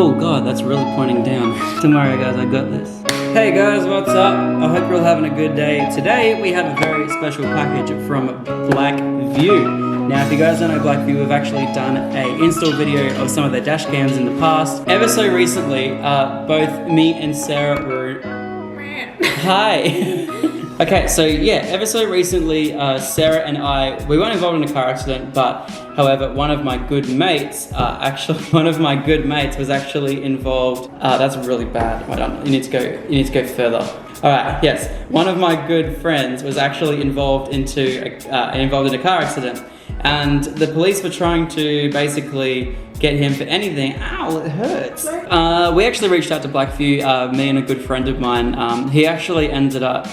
Oh god, that's really pointing down. Don't worry guys, I got this. Hey guys, what's up? I hope you're all having a good day. Today we have a very special package from Blackview. Now if you guys don't know Blackview, we've actually done a install video of some of their dash cams in the past. Ever so recently, both me and Sarah were... Hi! Okay, so yeah, ever so recently, Sarah and I, we weren't involved in a car accident, but however, one of my good mates was actually involved. That's really bad. Wait on, you need to go further. All right, yes, one of my good friends was actually involved in a car accident, and the police were trying to basically get him for anything. Ow, it hurts. We actually reached out to Blackview, me and a good friend of mine. He actually ended up,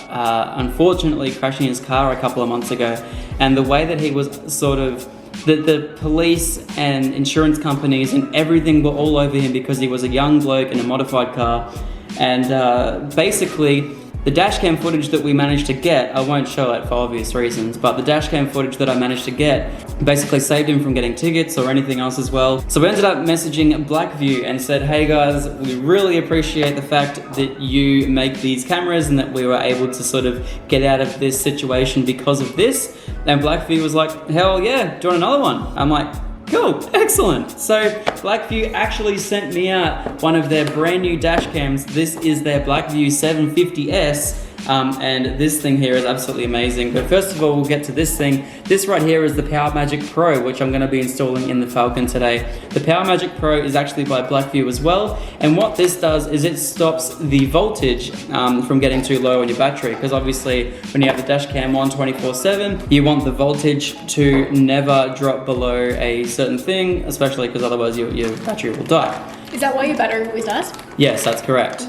unfortunately, crashing his car a couple of months ago. And the way that he was sort of, the police and insurance companies and everything were all over him because he was a young bloke in a modified car. And basically, the dashcam footage that we managed to get, I won't show it for obvious reasons, but the dashcam footage that I managed to get basically saved him from getting tickets or anything else as well. So we ended up messaging Blackview and said, hey guys, we really appreciate the fact that you make these cameras and that we were able to sort of get out of this situation because of this. And Blackview was like, hell yeah, do you want another one? I'm like, cool, excellent. So Blackview actually sent me out one of their brand new dash cams. This is their Blackview 750S. And this thing here is absolutely amazing. But first of all, we'll get to this thing. This right here is the PowerMagic Pro, which I'm going to be installing in the Falcon today. The PowerMagic Pro is actually by Blackview as well. And what this does is it stops the voltage from getting too low in your battery. Because obviously, when you have the dash cam on 24/7, you want the voltage to never drop below a certain thing, especially because otherwise your battery will die. Is that why your battery always dies? Yes, that's correct.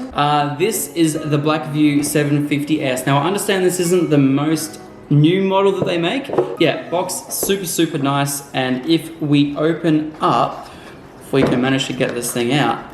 This is the Blackview 750S. Now, I understand this isn't the most new model that they make. Yeah, box super nice. And if we open up, if we can manage to get this thing out,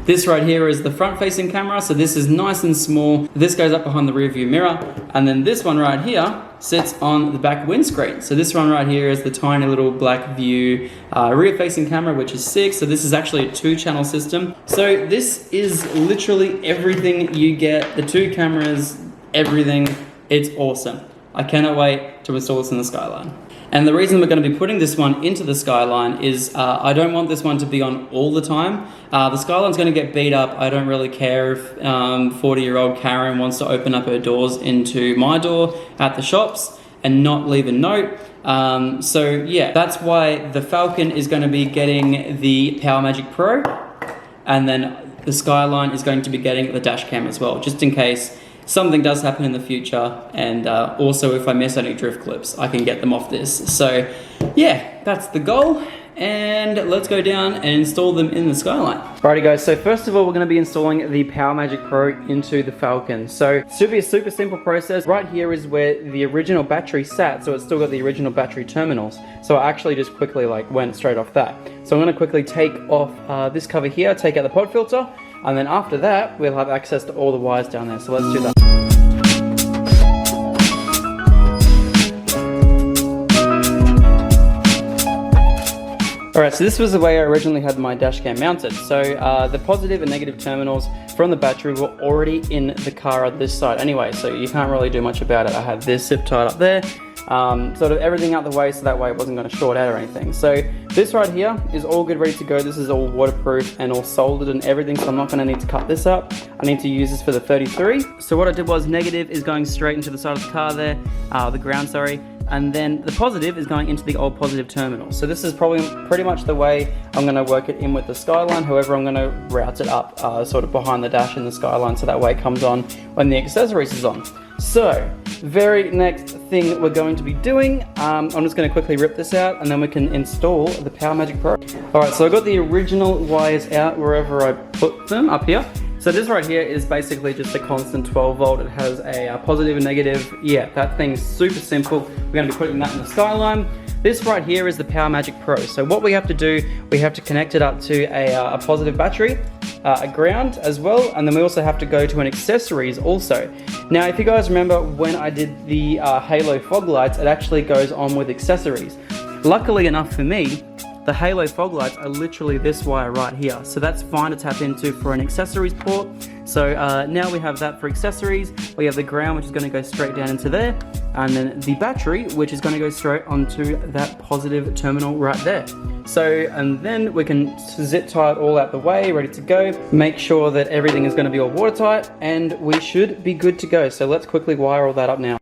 this right here is the front-facing camera. So this is nice and small. This goes up behind the rear view mirror. And then this one right here sits on the back windscreen. So this one right here is the tiny little Blackview rear-facing camera, which is 6. So this is actually a 2-channel system. So this is literally everything you get. The 2 cameras, everything. It's awesome. I cannot wait to install this in the Skyline. And the reason we're going to be putting this one into the Skyline is I don't want this one to be on all the time. The Skyline's going to get beat up. I don't really care if 40-year-old Karen wants to open up her doors into my door at the shops and not leave a note. So yeah, that's why the Falcon is going to be getting the PowerMagic Pro, and then the Skyline is going to be getting the dash cam as well, just in case something does happen in the future, and also if I miss any drift clips, I can get them off this. So yeah, that's the goal, and let's go down and install them in the Skyline. Alrighty guys, so first of all, we're going to be installing the PowerMagic Pro into the Falcon. So it should be a super simple process. Right here is where the original battery sat, so it's still got the original battery terminals. So I actually just quickly went straight off that. So I'm going to quickly take off this cover here, take out the pod filter, and then after that, we'll have access to all the wires down there. So let's do that. Alright, so this was the way I originally had my dash cam mounted. So the positive and negative terminals from the battery were already in the car on this side anyway, so you can't really do much about it. I had this zip tied up there, sort of everything out the way so that way it wasn't going to short out or anything. So this right here is all good, ready to go. This is all waterproof and all soldered and everything, so I'm not going to need to cut this up. I need to use this for the 33. So what I did was negative is going straight into the side of the car there, the ground, sorry. And then the positive is going into the old positive terminal. So this is probably pretty much the way I'm going to work it in with the Skyline. However, I'm going to route it up sort of behind the dash in the Skyline, so that way it comes on when the accessories is on. So, very next thing we're going to be doing, I'm just going to quickly rip this out and then we can install the PowerMagic Pro. Alright, so I got the original wires out wherever I put them, up here. So this right here is basically just a constant 12 volt. It has a positive and negative. Yeah, that thing's super simple. We're going to be putting that in the Skyline. This right here is the PowerMagic Pro. So what we have to do, we have to connect it up to a positive battery, a ground as well, and then we also have to go to an accessories also. Now, if you guys remember when I did the halo fog lights, it actually goes on with accessories. Luckily enough for me, the halo fog lights are literally this wire right here. So that's fine to tap into for an accessories port. So now we have that for accessories. We have the ground, which is going to go straight down into there. And then the battery, which is going to go straight onto that positive terminal right there. So, and then we can zip tie it all out the way, ready to go. Make sure that everything is going to be all watertight, and we should be good to go. So let's quickly wire all that up now.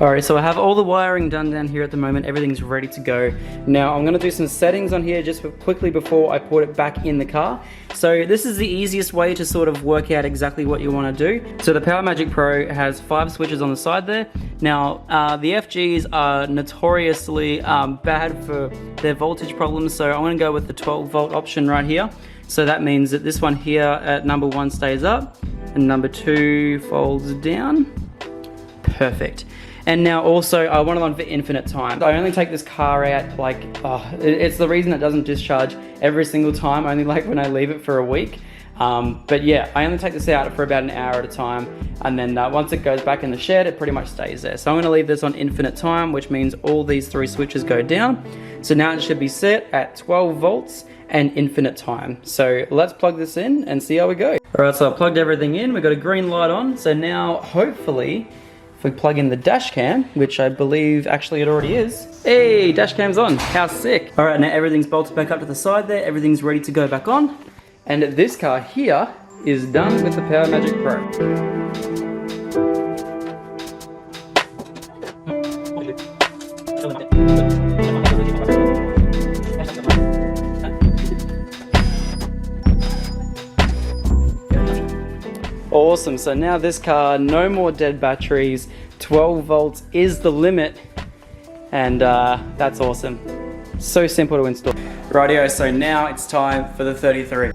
Alright, so I have all the wiring done down here at the moment. Everything's ready to go. Now I'm going to do some settings on here just quickly before I put it back in the car. So this is the easiest way to sort of work out exactly what you want to do. So the PowerMagic Pro has 5 switches on the side there. Now the FGs are notoriously bad for their voltage problems, so I'm going to go with the 12 volt option right here. So that means that this one here at number 1 stays up and number 2 folds down. Perfect. And now also I want it on for infinite time. I only take this car out like, it's the reason it doesn't discharge every single time, only like when I leave it for a week. But yeah, I only take this out for about an hour at a time, and then once it goes back in the shed, it pretty much stays there. So I'm gonna leave this on infinite time, which means all these 3 switches go down. So now it should be set at 12 volts and infinite time. So let's plug this in and see how we go. All right, so I plugged everything in. We've got a green light on. So now hopefully, if we plug in the dash cam, which I believe actually it already is. Hey, dash cam's on, how sick. All right, now everything's bolted back up to the side there. Everything's ready to go back on. And this car here is done with the PowerMagic Pro. Awesome, so now this car, no more dead batteries, 12 volts is the limit, and that's awesome. So simple to install. Rightio, so now it's time for the 33.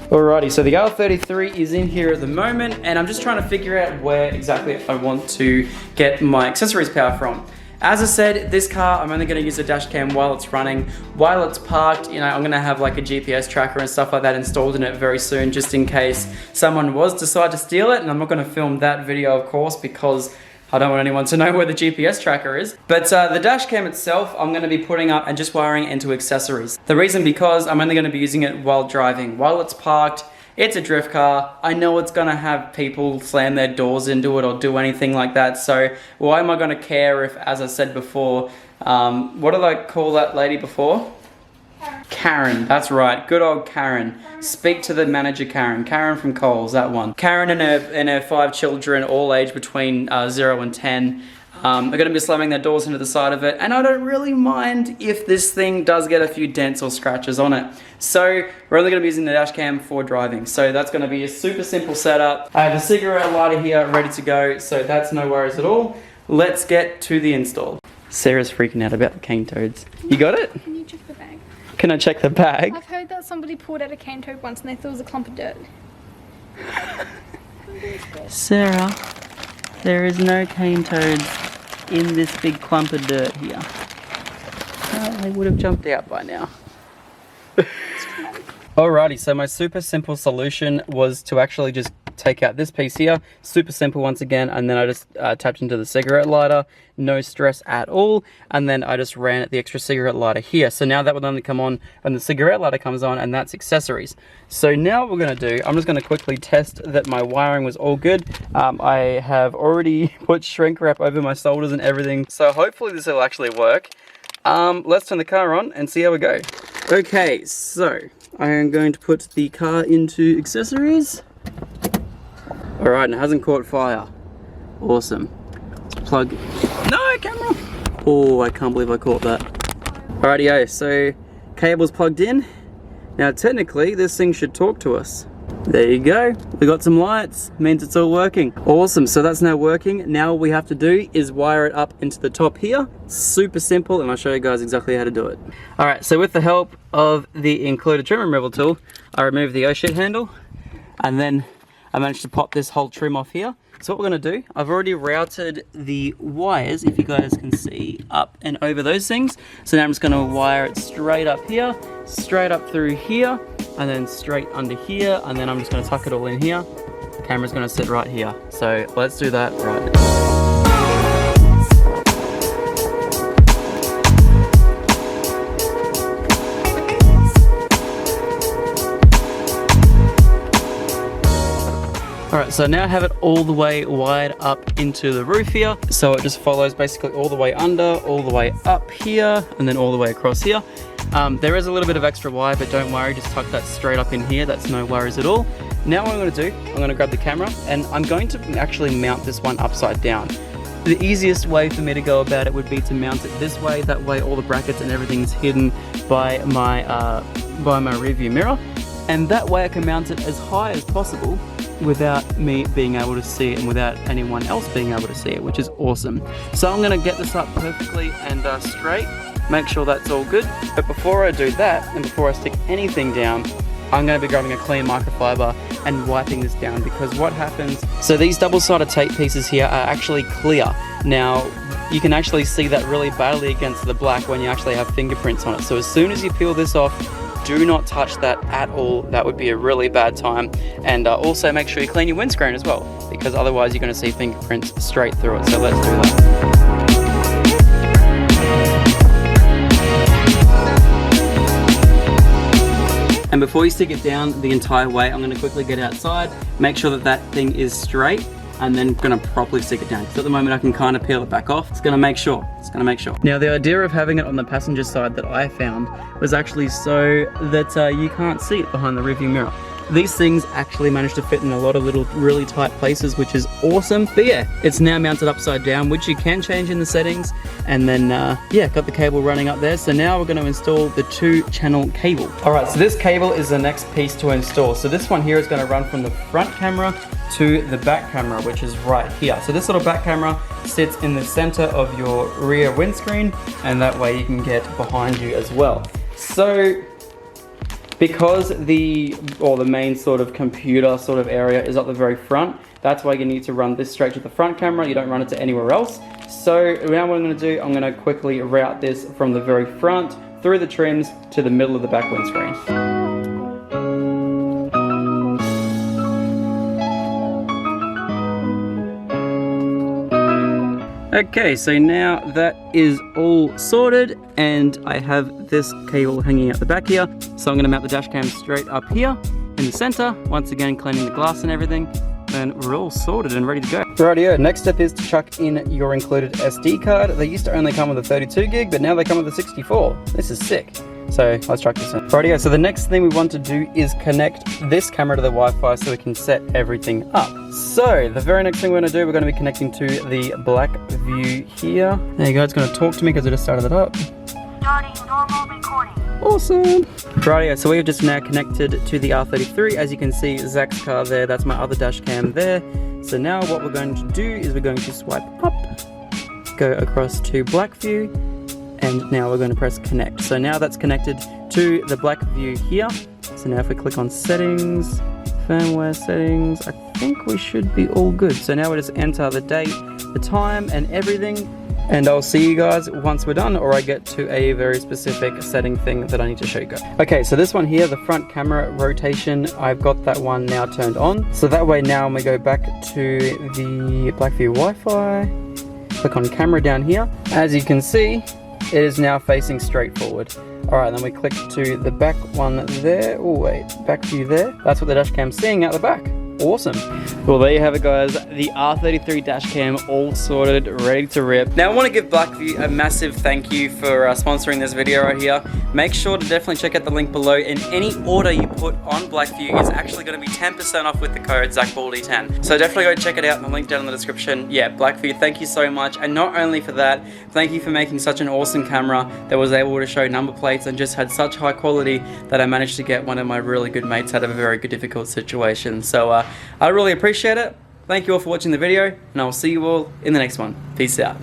Alrighty, so the R33 is in here at the moment, and I'm just trying to figure out where exactly I want to get my accessories power from. As I said, this car, I'm only going to use the dash cam while it's running. While it's parked, you know, I'm going to have like a GPS tracker and stuff like that installed in it very soon, just in case someone was to decide to steal it. And I'm not going to film that video, of course, because I don't want anyone to know where the GPS tracker is. But the dash cam itself, I'm going to be putting up and just wiring into accessories. The reason because I'm only going to be using it while driving. While it's parked, it's a drift car. I know it's going to have people slam their doors into it or do anything like that. So why am I going to care if, as I said before, what did I call that lady before? Karen, that's right, good old Karen. Speak to the manager, Karen. Karen from Coles, that one. Karen and her 5 children, all aged between 0 and 10, are going to be slamming their doors into the side of it, and I don't really mind if this thing does get a few dents or scratches on it. So we're only going to be using the dash cam for driving. So that's going to be a super simple setup. I have a cigarette lighter here ready to go, so that's no worries at all. Let's get to the install. Sarah's freaking out about the cane toads. You got it? Can you check the bag? Can I check the bag? I've heard that somebody pulled out a cane toad once and they thought it was a clump of dirt. Sarah, there is no cane toads in this big clump of dirt here. Oh, they would have jumped out by now. Alrighty, so my super simple solution was to actually just take out this piece here, super simple once again, and then I just tapped into the cigarette lighter, no stress at all, and then I just ran the extra cigarette lighter here. So now that would only come on when the cigarette lighter comes on, and that's accessories. So now what we're going to do, I'm just going to quickly test that my wiring was all good. I have already put shrink wrap over my solders and everything, so hopefully this will actually work. Let's turn the car on and see how we go. Okay, so I am going to put the car into accessories. Alright, and it hasn't caught fire. Awesome. Let's plug. No, camera! Oh, I can't believe I caught that. Alrighty, so cable's plugged in. Now, technically, this thing should talk to us. There you go. We got some lights. Means it's all working. Awesome. So that's now working. Now all we have to do is wire it up into the top here. Super simple, and I'll show you guys exactly how to do it. All right. So with the help of the included trim removal tool, I removed the O-shit handle, and then I managed to pop this whole trim off here. So what we're going to do, I've already routed the wires, if you guys can see, up and over those things. So now I'm just going to wire it straight up here, straight up through here, and then straight under here, and then I'm just going to tuck it all in here. The camera's going to sit right here. So let's do that right now. Alright, so now I have it all the way wired up into the roof here. So it just follows basically all the way under, all the way up here, and then all the way across here. There is a little bit of extra wire, but don't worry, just tuck that straight up in here. That's no worries at all. Now what I'm going to do, I'm going to grab the camera, and I'm going to actually mount this one upside down. The easiest way for me to go about it would be to mount it this way. That way all the brackets and everything's hidden by my rear view mirror. And that way I can mount it as high as possible without me being able to see it and without anyone else being able to see it, which is awesome. So I'm going to get this up perfectly and straight, make sure that's all good. But before I do that, and before I stick anything down, I'm going to be grabbing a clean microfiber and wiping this down, because what happens, so these double-sided tape pieces here are actually clear. Now, you can actually see that really badly against the black when you actually have fingerprints on it. So as soon as you peel this off, do not touch that at all. That would be a really bad time. And also make sure you clean your windscreen as well, because otherwise you're going to see fingerprints straight through it. So let's do that. And before you stick it down the entire way, I'm going to quickly get outside, make sure that that thing is straight, and then going to properly stick it down. So at the moment I can kind of peel it back off. It's going to make sure. Now the idea of having it on the passenger side that I found was actually so that you can't see it behind the rearview mirror. These things actually manage to fit in a lot of little really tight places, which is awesome. But yeah, it's now mounted upside down, which you can change in the settings. And then yeah, got the cable running up there. So now we're going to install the 2-channel cable. All right, so this cable is the next piece to install. So this one here is going to run from the front camera to the back camera, which is right here. So this little back camera sits in the center of your rear windscreen, and that way you can get behind you as well. So because the main sort of computer sort of area is up the very front, that's why you need to run this straight to the front camera. You don't run it to anywhere else. So now what I'm going to do, I'm going to quickly route this from the very front through the trims to the middle of the back windscreen. Okay, so now that is all sorted, and I have this cable hanging out the back here. So I'm going to mount the dash cam straight up here in the center, once again cleaning the glass and everything, and we're all sorted and ready to go. Rightio, next step is to chuck in your included SD card. They used to only come with a 32 gig, but now they come with a 64. This is sick. So let's chuck this in. Rightio, so the next thing we want to do is connect this camera to the Wi-Fi so we can set everything up. So the very next thing we're going to do, we're going to be connecting to the black view here. There you go, it's going to talk to me because I just started it up. Starting normal recording. Awesome. Rightio, so we have just now connected to the R33. As you can see, Zach's car there, that's my other dash cam there. So now what we're going to do is we're going to swipe up, go across to black view, and now we're going to press connect. So now that's connected to the black view here. So now if we click on settings, firmware settings, I think we should be all good. So now we just enter the date, the time, and everything. And I'll see you guys once we're done, or I get to a very specific setting thing that I need to show you guys. Okay, so this one here, the front camera rotation, I've got that one now turned on. So that way now when we go back to the Blackview Wi-Fi, click on camera down here. As you can see, it is now facing straight forward. All right, then we click to the back one there. Oh wait, back view there. That's what the dash cam's seeing out the back. Awesome. Well, there you have it, guys. The R33 dash cam all sorted, ready to rip. Now I want to give Blackview a massive thank you for sponsoring this video right here. Make sure to definitely check out the link below, and any order you put on Blackview is actually going to be 10% off with the code ZacBaldy10. So definitely go check it out, the link down in the description. Yeah, Blackview, thank you so much. And not only for that, thank you for making such an awesome camera that was able to show number plates and just had such high quality that I managed to get one of my really good mates out of a very good difficult situation. So I really appreciate it. Thank you all for watching the video, and I'll see you all in the next one. Peace out.